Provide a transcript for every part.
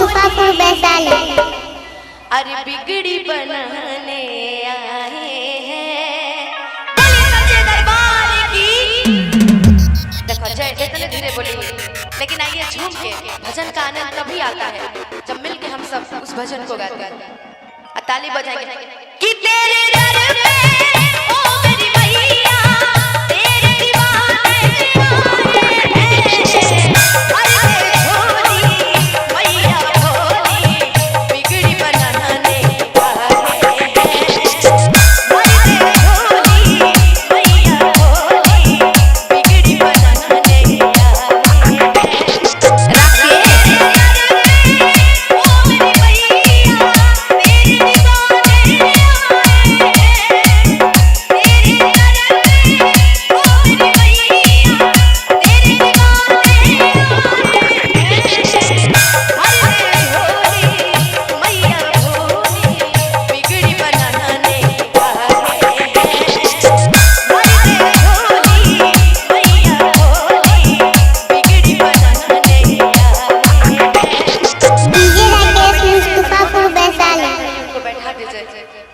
मुस्तफापुर वैशाली। अरे बिगड़ी बनाने आए हैं दरबार की। देखो जय इतने धीरे बोली, लेकिन आइए झूम के। भजन का आनंद तभी आता है जब मिल के हम सब उस भजन को गाते हैं। ताली बजाएंगे कि तेरे दर पे ओ मेरी मैया तेरे दीवाने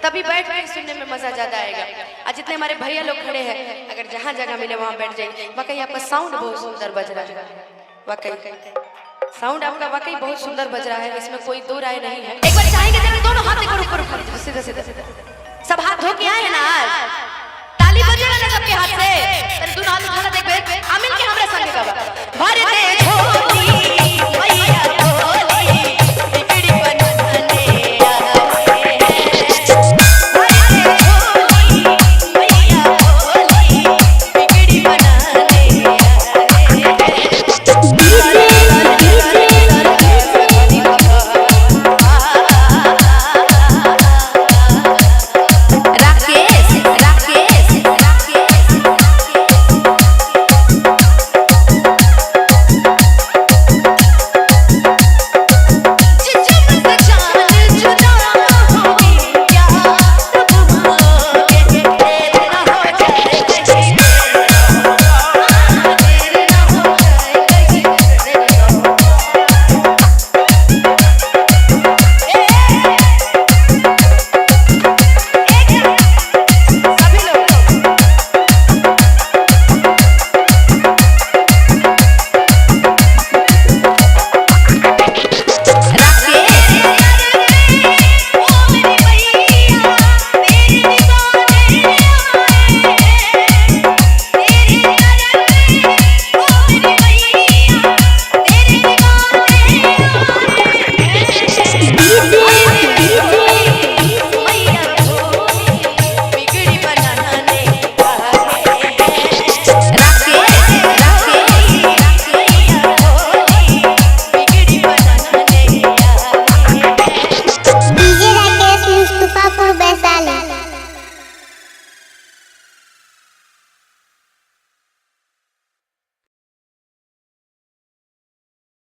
तभी बैठ के सुनने में मजा ज्यादा आएगा। आज जितने हमारे भैया लोग खड़े हैं, अगर जहाँ जगह मिले वहाँ बैठ जाइए। वाकई आपका साउंड बहुत सुंदर बज रहा है, वाकई साउंड आपका वाकई बहुत सुंदर बज रहा है, इसमें कोई दो राय नहीं है। एक बार चाहेंगे तो दोनों हाथ ऊपर ऊपर सीधा सीधा सब हाथ धो के आए ना, ताली बजेगा ना सबके हाथ से। दोनों हाथ उठाना, देख आमीन के हमरा संगे गावा। भर दे